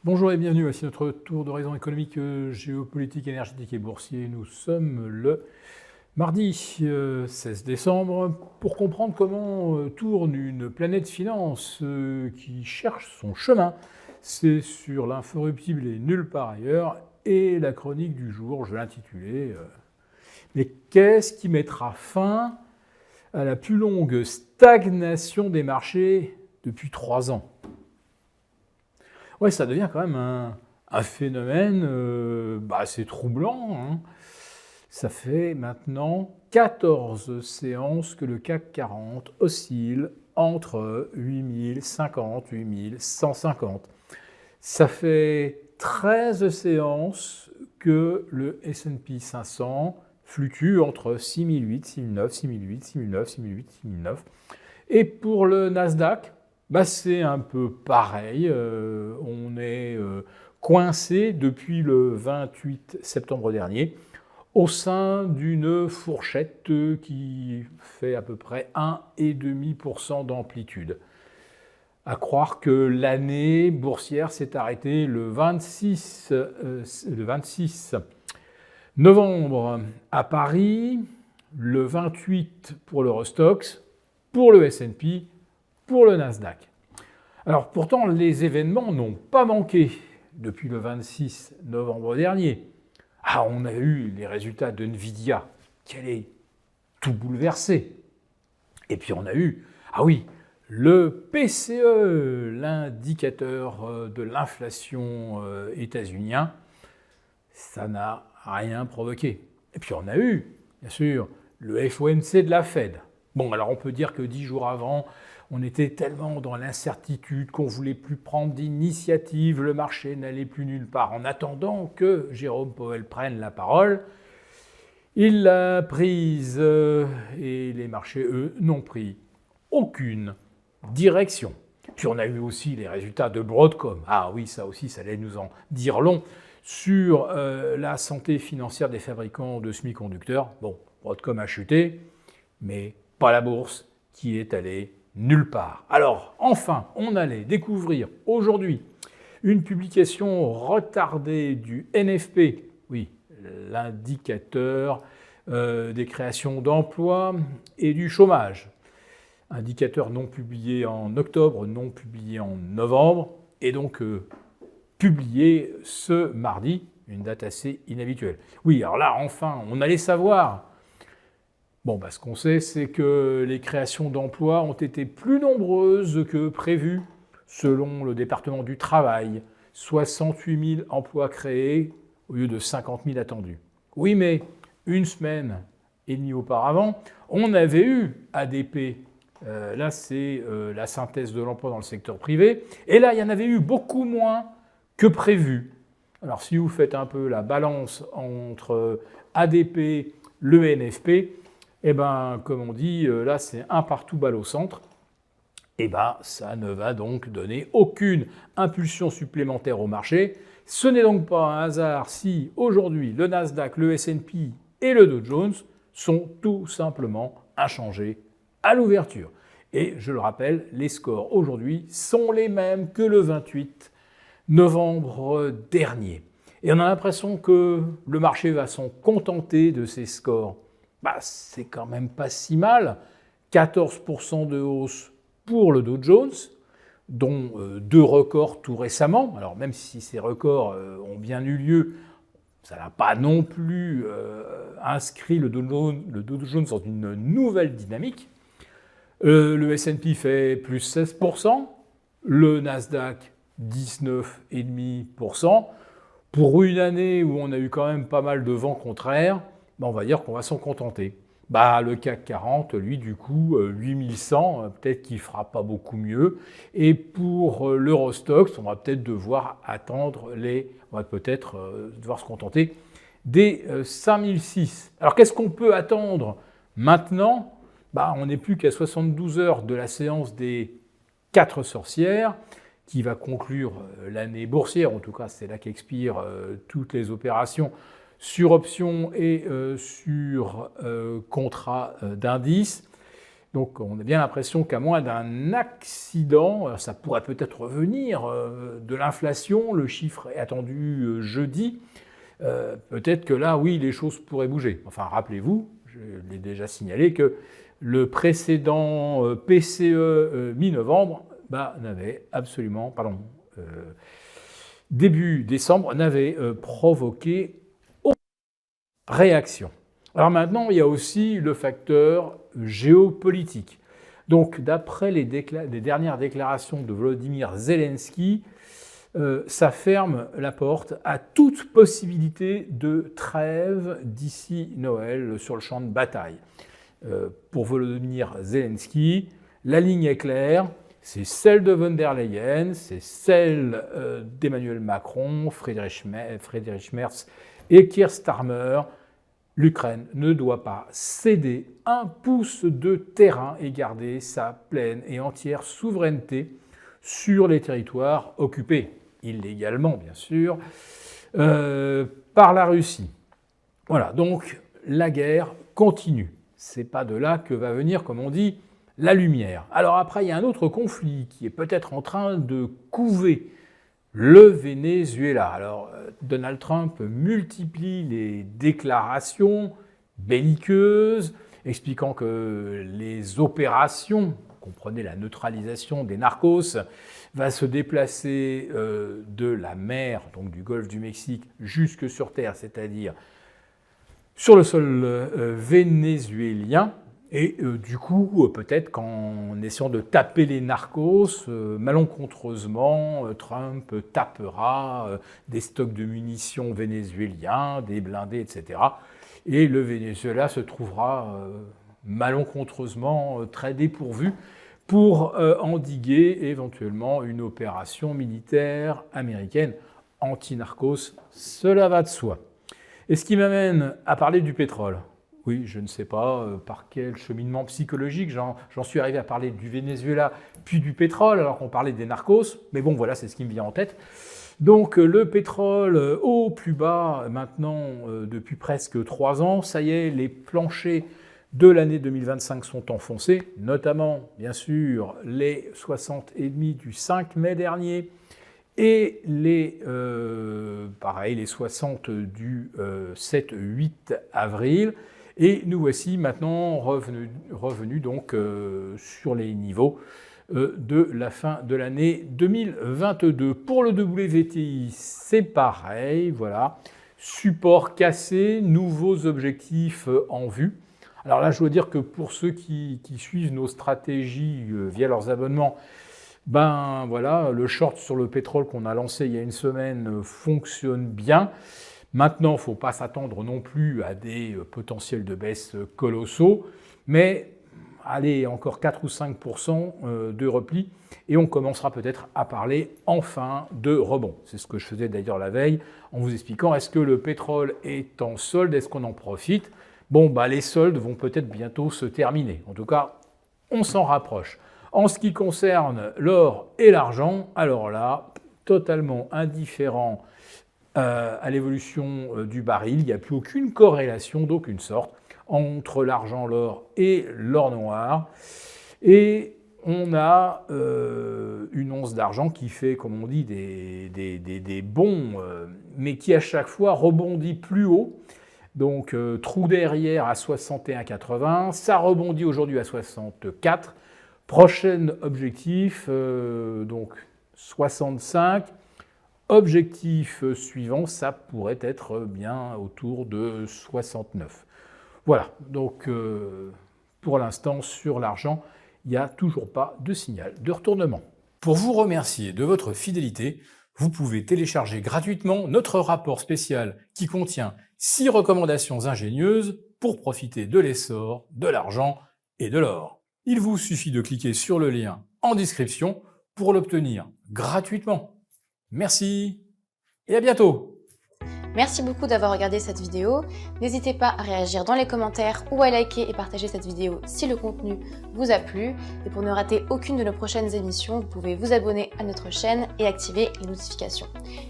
Bonjour et bienvenue, voici notre tour d'horizon économique, géopolitique, énergétique et boursier. Nous sommes le mardi 16 décembre pour comprendre comment tourne une planète finance qui cherche son chemin. C'est sur l'inforruptible et nulle part ailleurs. Et la chronique du jour, je l'ai intitulée Mais qu'est-ce qui mettra fin à la plus longue stagnation des marchés depuis 3 ans ? Ouais, ça devient quand même un phénomène assez troublant, hein. Ça fait maintenant 14 séances que le CAC 40 oscille entre 8050 et 8150. Ça fait 13 séances que le S&P 500 fluctue entre 6008, 6009, 6008, 6009, 6008, 6009. Et pour le Nasdaq, c'est un peu pareil. On est coincé depuis le 28 septembre dernier au sein d'une fourchette qui fait à peu près 1,5% d'amplitude. À croire que l'année boursière s'est arrêtée le 26 novembre à Paris, le 28 pour l'Eurostoxx, pour le S&P, pour le Nasdaq. Alors pourtant, les événements n'ont pas manqué depuis le 26 novembre dernier. On a eu les résultats de Nvidia qui allaient tout bouleverser. Et puis on a eu, le PCE, l'indicateur de l'inflation états-unien. Ça n'a rien provoqué. Et puis on a eu, bien sûr, le FOMC de la Fed. Bon, alors on peut dire que 10 jours avant, on était tellement dans l'incertitude qu'on ne voulait plus prendre d'initiative, le marché n'allait plus nulle part. En attendant que Jérôme Powell prenne la parole, il l'a prise et les marchés, eux, n'ont pris aucune direction. Puis on a eu aussi les résultats de Broadcom. Ah oui, ça aussi, ça allait nous en dire long sur la santé financière des fabricants de semi-conducteurs. Bon, Broadcom a chuté, mais pas la bourse qui est allée nulle part. Alors, enfin, on allait découvrir aujourd'hui une publication retardée du NFP, oui, l'indicateur des créations d'emplois et du chômage. Indicateur non publié en octobre, non publié en novembre, et donc publié ce mardi, une date assez inhabituelle. Oui, alors là, enfin, on allait savoir. Bon, ce qu'on sait, c'est que les créations d'emplois ont été plus nombreuses que prévues, selon le département du travail. 68 000 emplois créés au lieu de 50 000 attendus. Oui, mais une semaine et demie auparavant, on avait eu ADP. Là, c'est la synthèse de l'emploi dans le secteur privé. Et là, il y en avait eu beaucoup moins que prévu. Alors, si vous faites un peu la balance entre ADP, le NFP, comme on dit, là, c'est un partout balle au centre. Ça ne va donc donner aucune impulsion supplémentaire au marché. Ce n'est donc pas un hasard si aujourd'hui le Nasdaq, le S&P et le Dow Jones sont tout simplement inchangés à l'ouverture. Et je le rappelle, les scores aujourd'hui sont les mêmes que le 28 novembre dernier. Et on a l'impression que le marché va s'en contenter de ces scores. C'est quand même pas si mal. 14% de hausse pour le Dow Jones, dont 2 records tout récemment. Alors même si ces records ont bien eu lieu, ça n'a pas non plus inscrit le Dow Jones dans une nouvelle dynamique. Le S&P fait plus 16%, le Nasdaq 19,5%. Pour une année où on a eu quand même pas mal de vents contraires, on va dire qu'on va s'en contenter. Le CAC 40, lui, du coup, 8100, peut-être qu'il ne fera pas beaucoup mieux. Et pour l'Eurostoxx, on va peut-être devoir devoir se contenter des 5006. Alors, qu'est-ce qu'on peut attendre maintenant ? On n'est plus qu'à 72 heures de la séance des 4 sorcières, qui va conclure l'année boursière. En tout cas, c'est là qu'expirent toutes les opérations sur options et sur contrats d'indice. Donc on a bien l'impression qu'à moins d'un accident, ça pourrait peut-être revenir de l'inflation, le chiffre est attendu jeudi, peut-être que là, oui, les choses pourraient bouger. Enfin, rappelez-vous, je l'ai déjà signalé, que le précédent PCE mi-novembre n'avait absolument, début décembre, n'avait provoqué aucune réaction. Alors maintenant, il y a aussi le facteur géopolitique. Donc, d'après les dernières déclarations de Volodymyr Zelensky, ça ferme la porte à toute possibilité de trêve d'ici Noël sur le champ de bataille. Pour Volodymyr Zelensky, la ligne est claire, c'est celle de von der Leyen, c'est celle d'Emmanuel Macron, Friedrich Merz et Keir Starmer. L'Ukraine ne doit pas céder un pouce de terrain et garder sa pleine et entière souveraineté sur les territoires occupés, illégalement bien sûr, par la Russie. Voilà, donc la guerre continue. C'est pas de là que va venir, comme on dit, la lumière. Alors après, il y a un autre conflit qui est peut-être en train de couver, le Venezuela. Alors, Donald Trump multiplie les déclarations belliqueuses, expliquant que les opérations, comprenez la neutralisation des narcos, va se déplacer de la mer, donc du golfe du Mexique, jusque sur terre, c'est-à-dire sur le sol vénézuélien. Et du coup, peut-être qu'en essayant de taper les narcos, malencontreusement, Trump tapera des stocks de munitions vénézuéliens, des blindés, etc. Et le Venezuela se trouvera malencontreusement très dépourvu pour endiguer éventuellement une opération militaire américaine anti-narcos. Cela va de soi. Et ce qui m'amène à parler du pétrole. Oui, je ne sais pas par quel cheminement psychologique j'en suis arrivé à parler du Venezuela puis du pétrole alors qu'on parlait des narcos, mais bon voilà, c'est ce qui me vient en tête. Donc le pétrole au plus bas maintenant depuis presque 3 ans, ça y est, les planchers de l'année 2025 sont enfoncés, notamment bien sûr les 60,5 du 5 mai dernier et les 60 du 7-8 avril. Et nous voici maintenant revenus donc sur les niveaux de la fin de l'année 2022. Pour le WTI, c'est pareil, voilà. Support cassé, nouveaux objectifs en vue. Alors là, je dois dire que pour ceux qui suivent nos stratégies via leurs abonnements, ben voilà, le short sur le pétrole qu'on a lancé il y a une semaine fonctionne bien. Maintenant, il ne faut pas s'attendre non plus à des potentiels de baisse colossaux, mais allez, encore 4 ou 5% de repli, et on commencera peut-être à parler enfin de rebond. C'est ce que je faisais d'ailleurs la veille, en vous expliquant, est-ce que le pétrole est en solde, est-ce qu'on en profite? Bon, les soldes vont peut-être bientôt se terminer. En tout cas, on s'en rapproche. En ce qui concerne l'or et l'argent, alors là, totalement indifférent à l'évolution du baril, il n'y a plus aucune corrélation d'aucune sorte entre l'argent, l'or et l'or noir. Et on a une once d'argent qui fait, comme on dit, des bonds, mais qui à chaque fois rebondit plus haut. Donc trou derrière à 61,80, ça rebondit aujourd'hui à 64. Prochain objectif, donc 65. Objectif suivant, ça pourrait être bien autour de 69. Voilà, donc pour l'instant, sur l'argent, il n'y a toujours pas de signal de retournement. Pour vous remercier de votre fidélité, vous pouvez télécharger gratuitement notre rapport spécial qui contient 6 recommandations ingénieuses pour profiter de l'essor de l'argent et de l'or. Il vous suffit de cliquer sur le lien en description pour l'obtenir gratuitement. Merci et à bientôt. Merci beaucoup d'avoir regardé cette vidéo. N'hésitez pas à réagir dans les commentaires ou à liker et partager cette vidéo si le contenu vous a plu. Et pour ne rater aucune de nos prochaines émissions, vous pouvez vous abonner à notre chaîne et activer les notifications.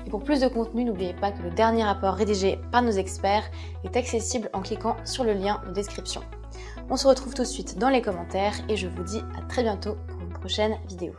Et pour plus de contenu, n'oubliez pas que le dernier rapport rédigé par nos experts est accessible en cliquant sur le lien de description. On se retrouve tout de suite dans les commentaires et je vous dis à très bientôt pour une prochaine vidéo.